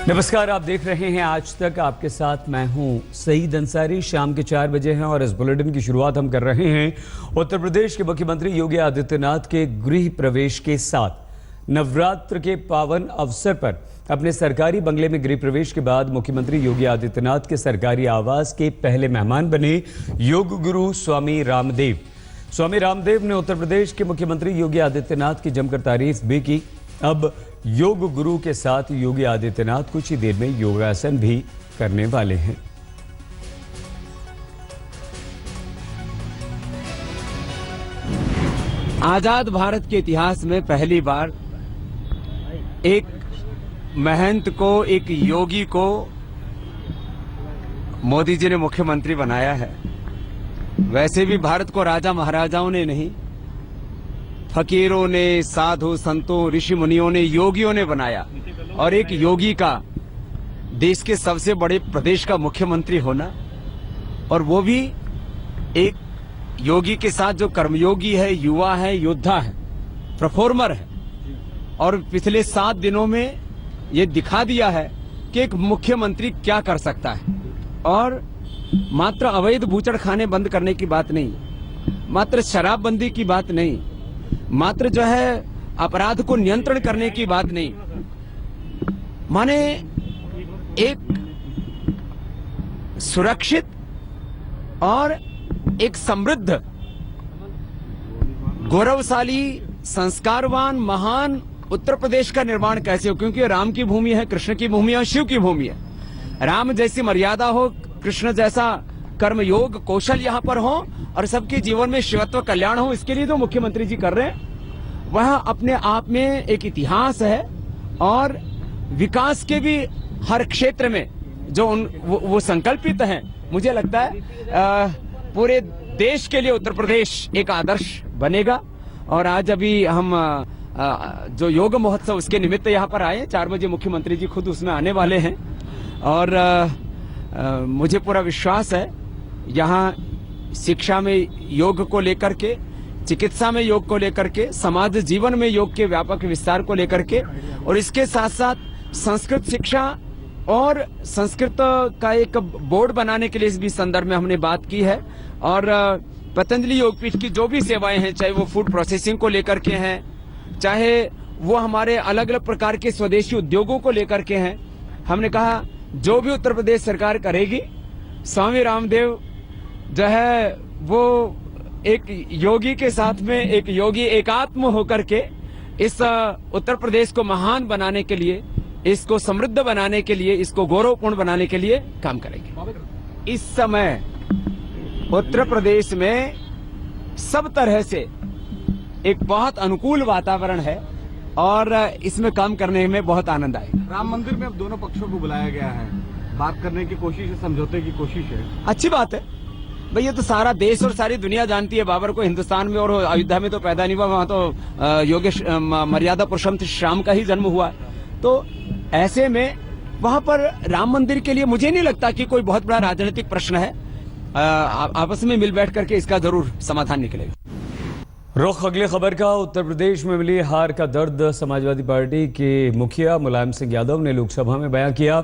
नमस्कार, आप देख रहे हैं आज तक। आपके साथ मैं हूं सईद अंसारी। शाम के 4 बजे हैं और इस बुलेटिन की शुरुआत हम कर रहे हैं उत्तर प्रदेश के मुख्यमंत्री योगी आदित्यनाथ के गृह प्रवेश के साथ। नवरात्र के पावन अवसर पर अपने सरकारी बंगले में गृह प्रवेश के बाद मुख्यमंत्री योगी आदित्यनाथ के सरकारी आवास के पहले मेहमान बने योग गुरु स्वामी रामदेव। स्वामी रामदेव ने उत्तर प्रदेश के मुख्यमंत्री योगी आदित्यनाथ की जमकर तारीफ भी की। अब योग गुरु के साथ योगी आदित्यनाथ कुछ ही देर में योगासन भी करने वाले हैं। आजाद भारत के इतिहास में पहली बार एक महंत को, एक योगी को मोदी जी ने मुख्यमंत्री बनाया है। वैसे भी भारत को राजा महाराजाओं ने नहीं, फकीरों ने, साधु संतों, ऋषि मुनियों ने, योगियों ने बनाया। और एक योगी का देश के सबसे बड़े प्रदेश का मुख्यमंत्री होना, और वो भी एक योगी के साथ जो कर्मयोगी है, युवा है, योद्धा है, परफॉर्मर है। और पिछले 7 दिनों में ये दिखा दिया है कि एक मुख्यमंत्री क्या कर सकता है। और मात्र अवैध बूचड़खाने बंद करने की बात नहीं, मात्र शराबबंदी की बात नहीं, मात्र जो है अपराध को नियंत्रण करने की बात नहीं, माने एक सुरक्षित और एक समृद्ध, गौरवशाली, संस्कारवान, महान उत्तर प्रदेश का निर्माण कैसे हो। क्योंकि राम की भूमि है, कृष्ण की भूमि है, शिव की भूमि है। राम जैसी मर्यादा हो, कृष्ण जैसा कर्मयोग कौशल यहाँ पर हो, और सबके जीवन में शिवत्व कल्याण हो। इसके लिए जो मुख्यमंत्री जी कर रहे हैं वह अपने आप में एक इतिहास है। और विकास के भी हर क्षेत्र में जो वो संकल्पित हैं, मुझे लगता है पूरे देश के लिए उत्तर प्रदेश एक आदर्श बनेगा। और आज अभी हम जो योग महोत्सव, उसके निमित्त यहाँ पर आए। 4 बजे मुख्यमंत्री जी खुद उसमें आने वाले हैं। और मुझे पूरा विश्वास है यहाँ शिक्षा में योग को लेकर के, चिकित्सा में योग को लेकर के, समाज जीवन में योग के व्यापक विस्तार को लेकर के, और इसके साथ साथ संस्कृत शिक्षा और संस्कृत का एक बोर्ड बनाने के लिए इस भी संदर्भ में हमने बात की है। और पतंजलि योगपीठ की जो भी सेवाएं हैं, चाहे वो फूड प्रोसेसिंग को लेकर के हैं, चाहे वो हमारे अलग अलग प्रकार के स्वदेशी उद्योगों को लेकर के हैं, हमने कहा जो भी उत्तर प्रदेश सरकार करेगी, स्वामी रामदेव जो है वो एक योगी के साथ में एक योगी एकात्म होकर के इस उत्तर प्रदेश को महान बनाने के लिए, इसको समृद्ध बनाने के लिए, इसको गौरवपूर्ण बनाने के लिए काम करेंगे। इस समय उत्तर प्रदेश में सब तरह से एक बहुत अनुकूल वातावरण है और इसमें काम करने में बहुत आनंद आएगा। राम मंदिर में अब दोनों पक्षों को बुलाया गया है, बात करने की कोशिश है, समझौते की कोशिश है। अच्छी बात है भाई, ये तो सारा देश और सारी दुनिया जानती है। बाबर को हिंदुस्तान में और अयोध्या में तो पैदा नहीं हुआ, वहां तो योगेश मर्यादा पुरुषोत्तम श्याम का ही जन्म हुआ। तो ऐसे में वहां पर राम मंदिर के लिए मुझे नहीं लगता कि कोई बहुत बड़ा राजनीतिक प्रश्न है। आपस में मिल बैठ करके इसका जरूर समाधान निकलेगा। रुख अगली खबर का। उत्तर प्रदेश में मिली हार का दर्द समाजवादी पार्टी के मुखिया मुलायम सिंह यादव ने लोकसभा में बयां किया।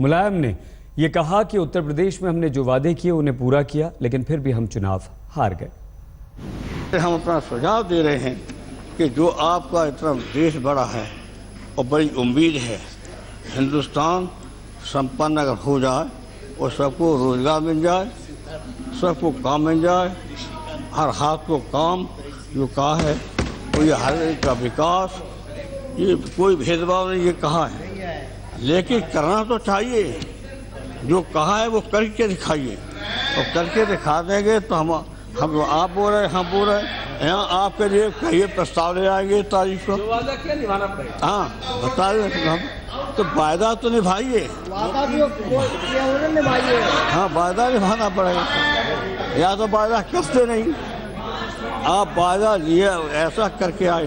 मुलायम ने यह कहा कि उत्तर प्रदेश में हमने जो वादे किए उन्हें पूरा किया, लेकिन फिर भी हम चुनाव हार गए। हम अपना सुझाव दे रहे हैं कि जो आपका इतना देश बड़ा है और बड़ी उम्मीद है, हिंदुस्तान संपन्न अगर हो जाए और सबको रोजगार मिल जाए, सबको काम मिल जाए, हर हाथ को काम जो कहा है, तो ये हर एक का विकास, ये कोई भेदभाव नहीं, ये कहा है। लेकिन करना तो चाहिए, जो कहा है वो करके दिखाइए, और करके दिखा देंगे तो हम आप बोल रहे हैं, हम बोल रहे हैं, यहाँ आपके लिए कहिए प्रस्ताव ले आएंगे तारीख को। वादा क्या निभाना पड़ेगा? हाँ बताइए, हम तो वायदा तो निभाइए, हाँ वायदा निभाना पड़ेगा। या तो वायदा करते नहीं, आप वायदा लिए ऐसा करके आए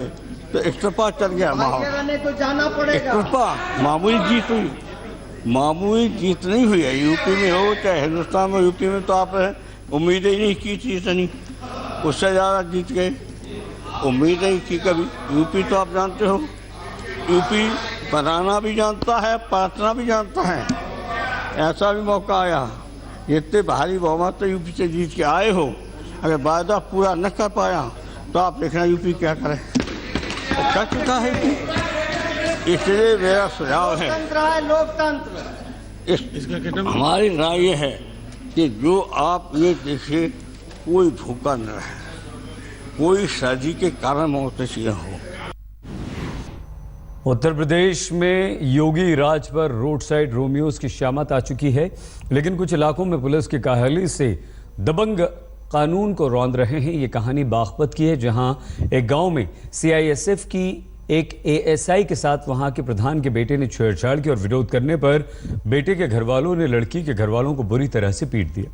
तो इस्तीफा चल गया माहौल, तो जाना पड़ेगा। इस्तीफा मामूली जीत हुई, मामूली जीत नहीं हुई है। यूपी में हो चाहे हिंदुस्तान में, यूपी में तो आप उम्मीदें ही नहीं की थी इतनी, उससे ज़्यादा जीत गए। उम्मीद नहीं की कभी। यूपी तो आप जानते हो, यूपी बनाना भी जानता है, पलटना भी जानता है। ऐसा भी मौका आया, इतने भारी बहुमत तो यूपी से जीत के आए हो, अगर वायदा पूरा न कर पाया तो आप देखना यूपी क्या करे। और कर चुका है कि इसलिए मेरा सुझाव है, लोकतंत्र हमारी राय ये है कि जो आप ये देखिए कोई भूखा न रहे, कोई सर्दी के कारण मौत न हो। उत्तर प्रदेश में योगी राज पर रोड साइड रोमियोज की शामत आ चुकी है, लेकिन कुछ इलाकों में पुलिस की काहली से दबंग कानून को रौंद रहे हैं। ये कहानी बागपत की है, जहां एक गांव में सीआईएसएफ की एक एएसआई के साथ वहां के प्रधान के बेटे ने छेड़छाड़ की और विरोध करने पर बेटे के घरवालों ने लड़की के घरवालों को बुरी तरह से पीट दिया।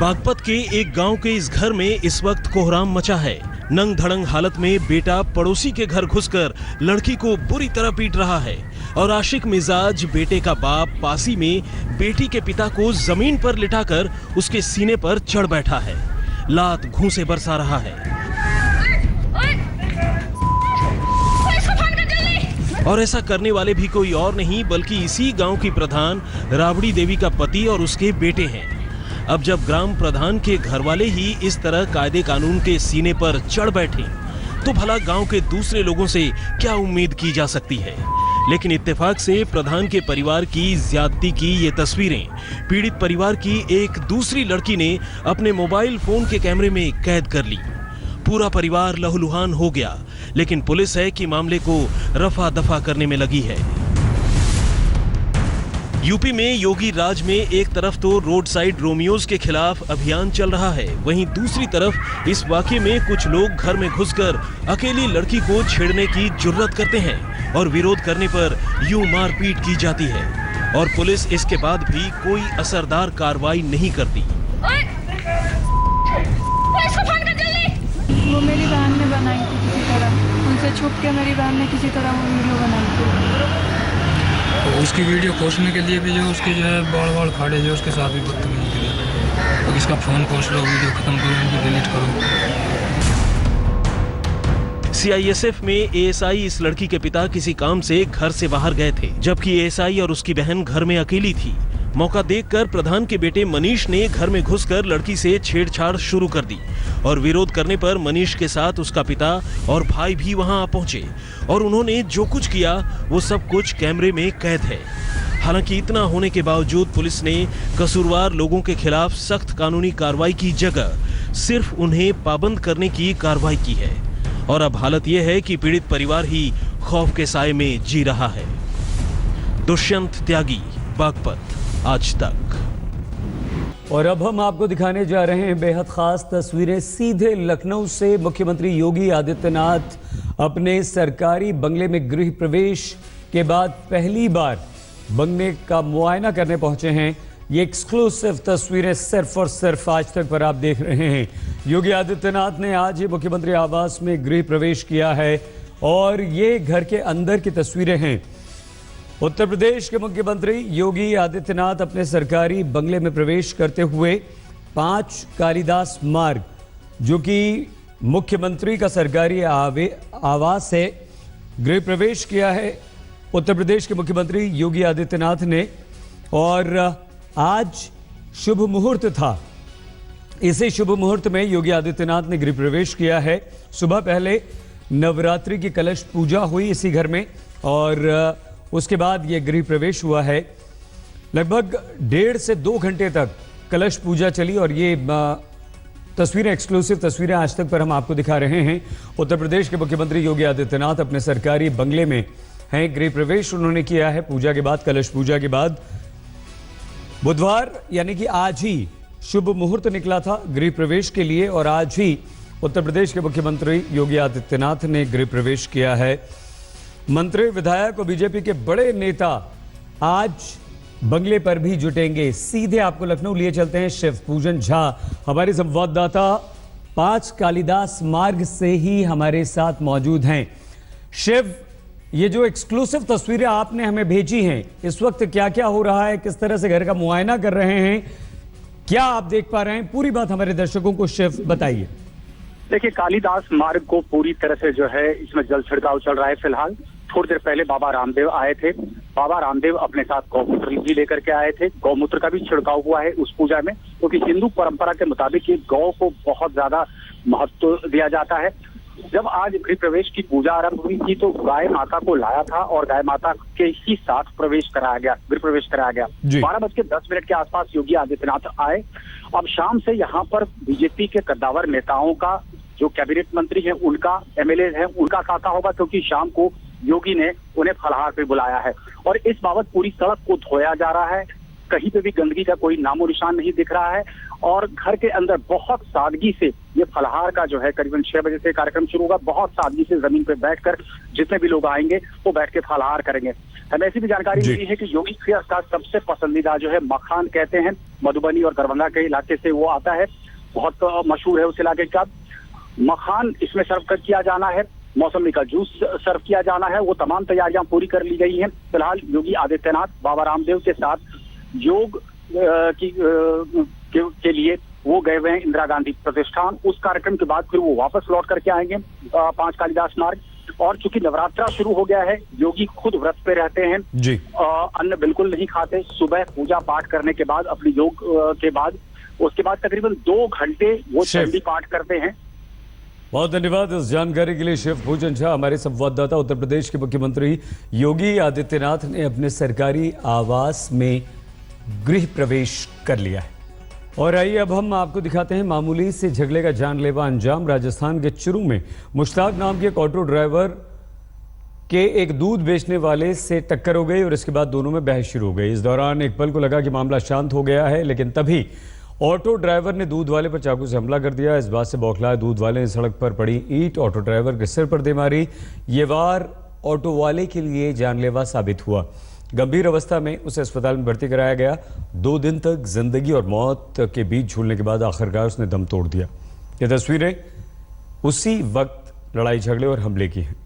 बागपत के एक गांव के इस घर में इस वक्त कोहराम मचा है। नंग धड़ंग हालत में बेटा पड़ोसी के घर घुसकर लड़की को बुरी तरह पीट रहा है और आशिक मिजाज बेटे का बाप पासी में बेटी के पिता को जमीन पर लिटाकर उसके सीने पर चढ़ बैठा है, लात घूंसे बरसा रहा है। और ऐसा करने वाले भी कोई और नहीं बल्कि इसी गांव की प्रधान राबड़ी देवी का पति और उसके बेटे हैं। अब जब ग्राम प्रधान के घरवाले ही इस तरह कायदे कानून के सीने पर चढ़ बैठे तो भला गांव के दूसरे लोगों से क्या उम्मीद की जा सकती है। लेकिन इत्तेफाक से प्रधान के परिवार की ज्यादती की ये तस्वीरें पीड़ित परिवार की एक दूसरी लड़की ने अपने मोबाइल फोन के कैमरे में कैद कर ली। पूरा परिवार लहूलुहान हो गया, लेकिन पुलिस है कि मामले को रफा दफा करने में लगी है। यूपी में योगी राज में एक तरफ तो रोड साइड रोमियोज के खिलाफ अभियान चल रहा है, वहीं दूसरी तरफ इस वाकये में कुछ लोग घर में घुसकर अकेली लड़की को छेड़ने की जुर्रत करते हैं और विरोध करने पर यूं मारपीट की जाती है और पुलिस इसके बाद भी कोई असरदार कार्रवाई नहीं करती। वो मेरी बहन ने बनाई थी किसी तरह, उनसे छुप के मेरी बहन ने किसी तरह वो वीडियो बनाई थी। तो उसकी वीडियो खोजने के लिए भी जो उसके जो है बाड़ खाड़े जो उसके साथ भी बदतमीजी करी। तो इसका फोन खोज लो, वीडियो खत्म करो, उनको डिलीट करो। सीआईएसएफ में एएसआई इस लड़की के पिता किसी काम से घर से बाहर गए थे, जबकि एएसआई और उसकी बहन घर में अकेली थी। मौका देखकर प्रधान के बेटे मनीष ने घर में घुसकर लड़की से छेड़छाड़ शुरू कर दी और विरोध करने पर मनीष के साथ उसका पिता और भाई भी वहां आ पहुंचे और उन्होंने जो कुछ किया वो सब कुछ कैमरे में कैद है। हालांकि इतना होने के बावजूद पुलिस ने कसूरवार लोगों के खिलाफ सख्त कानूनी कार्रवाई की जगह सिर्फ उन्हें पाबंद करने की कार्रवाई की है और अब हालत यह है कि पीड़ित परिवार ही खौफ के साए में जी रहा है। दुष्यंत त्यागी, बागपत, आज तक। और अब हम आपको दिखाने जा रहे हैं बेहद खास तस्वीरें सीधे लखनऊ से। मुख्यमंत्री योगी आदित्यनाथ अपने सरकारी बंगले में गृह प्रवेश के बाद पहली बार बंगले का मुआयना करने पहुंचे हैं। ये एक्सक्लूसिव तस्वीरें सिर्फ और सिर्फ आज तक पर आप देख रहे हैं। योगी आदित्यनाथ ने आज ही मुख्यमंत्री आवास में गृह प्रवेश किया है और ये घर के अंदर की तस्वीरें हैं। उत्तर प्रदेश के मुख्यमंत्री योगी आदित्यनाथ अपने सरकारी बंगले में प्रवेश करते हुए 5 कालिदास मार्ग, जो कि मुख्यमंत्री का सरकारी आवास है, गृह प्रवेश किया है उत्तर प्रदेश के मुख्यमंत्री योगी आदित्यनाथ ने। और आज शुभ मुहूर्त था, इसी शुभ मुहूर्त में योगी आदित्यनाथ ने गृह प्रवेश किया है। सुबह पहले नवरात्रि की कलश पूजा हुई इसी घर में और उसके बाद यह गृह प्रवेश हुआ है। लगभग 1.5 से 2 घंटे तक कलश पूजा चली और ये तस्वीरें, एक्सक्लूसिव तस्वीरें आज तक पर हम आपको दिखा रहे हैं। उत्तर प्रदेश के मुख्यमंत्री योगी आदित्यनाथ अपने सरकारी बंगले में हैं, गृह प्रवेश उन्होंने किया है पूजा के बाद, कलश पूजा के बाद। बुधवार यानी कि आज ही शुभ मुहूर्त निकला था गृह प्रवेश के लिए और आज ही उत्तर प्रदेश के मुख्यमंत्री योगी आदित्यनाथ ने गृह प्रवेश किया है। मंत्री, विधायक और बीजेपी के बड़े नेता आज बंगले पर भी जुटेंगे। सीधे आपको लखनऊ लिए चलते हैं। शिव पूजन झा हमारे संवाददाता 5 कालिदास मार्ग से ही हमारे साथ मौजूद हैं। शिव, ये जो एक्सक्लूसिव तस्वीरें आपने हमें भेजी हैं, इस वक्त क्या क्या हो रहा है, किस तरह से घर का मुआयना कर रहे हैं, क्या आप देख पा रहे हैं, पूरी बात हमारे दर्शकों को शेफ बताइए। देखिए, कालिदास मार्ग को पूरी तरह से जो है इसमें जल छिड़काव चल रहा है। फिलहाल थोड़ी देर पहले बाबा रामदेव आए थे। बाबा रामदेव अपने साथ गौमूत्र भी लेकर के आए थे। गौमूत्र का भी छिड़काव हुआ है उस पूजा में, क्योंकि हिंदू परंपरा के मुताबिक ये गौ को बहुत ज्यादा महत्व दिया जाता है। जब आज गृह प्रवेश की पूजा आरंभ हुई थी तो गाय माता को लाया था और गाय माता के ही साथ प्रवेश कराया गया, गृह प्रवेश कराया गया। 12:10 के आसपास योगी आदित्यनाथ आए। अब शाम से यहाँ पर बीजेपी के कद्दावर नेताओं का, जो कैबिनेट मंत्री हैं उनका, एमएलए हैं उनका साथा होगा, क्योंकि शाम को योगी ने उन्हें फलाहार पे बुलाया है। और इस बाबत पूरी सड़क को धोया जा रहा है, कहीं पे भी गंदगी का कोई नामो निशान नहीं दिख रहा है। और घर के अंदर बहुत सादगी से ये फलाहार का जो है करीबन 6 बजे से कार्यक्रम शुरू होगा। बहुत सादगी से जमीन पे बैठकर जितने भी लोग आएंगे वो बैठ के फलाहार करेंगे। हमें ऐसी भी जानकारी मिली है कि योगी का सबसे पसंदीदा जो है मखान कहते हैं, मधुबनी और दरभंगा के इलाके से वो आता है, बहुत मशहूर है उस इलाके का। मखान इसमें सर्व किया जाना है, मौसमी का जूस सर्व किया जाना है। वो तमाम तैयारियां पूरी कर ली गई हैं। फिलहाल योगी आदित्यनाथ बाबा रामदेव के साथ योग के लिए वो गए हुए हैं इंदिरा गांधी प्रतिष्ठान। उस कार्यक्रम के बाद फिर वो वापस लौट करके आएंगे 5 कालिदास मार्ग। और चूंकि नवरात्रा शुरू हो गया है, योगी खुद व्रत पे रहते हैं जी। अन्न बिल्कुल नहीं खाते। सुबह पूजा पाठ करने के बाद, अपनी योग के बाद, उसके बाद तकरीबन 2 घंटे वो चंडी पाठ करते हैं। बहुत धन्यवाद इस जानकारी के लिए शेफ भूषण झा। हमारे संवाददाता उत्तर प्रदेश के मुख्यमंत्री योगी आदित्यनाथ ने अपने सरकारी आवास में गृह प्रवेश कर लिया है। और आइए अब हम आपको दिखाते हैं मामूली से झगड़े का जानलेवा अंजाम। राजस्थान के चुरू में मुश्ताक नाम के एक ऑटो ड्राइवर के एक दूध बेचने वाले से टक्कर हो गई और इसके बाद दोनों में बहस शुरू हो गई। इस दौरान एक पल को लगा कि मामला शांत हो गया है, लेकिन तभी ऑटो ड्राइवर ने दूध वाले पर चाकू से हमला कर दिया। इस बात से बौखलाए दूध वाले ने सड़क पर पड़ी ईंट ऑटो ड्राइवर के सिर पर दे मारी। ये वार ऑटो वाले के लिए जानलेवा साबित हुआ। गंभीर अवस्था में उसे अस्पताल में भर्ती कराया गया। 2 दिन तक जिंदगी और मौत के बीच झूलने के बाद आखिरकार उसने दम तोड़ दिया। ये तस्वीरें उसी वक्त लड़ाई झगड़े और हमले की हैं।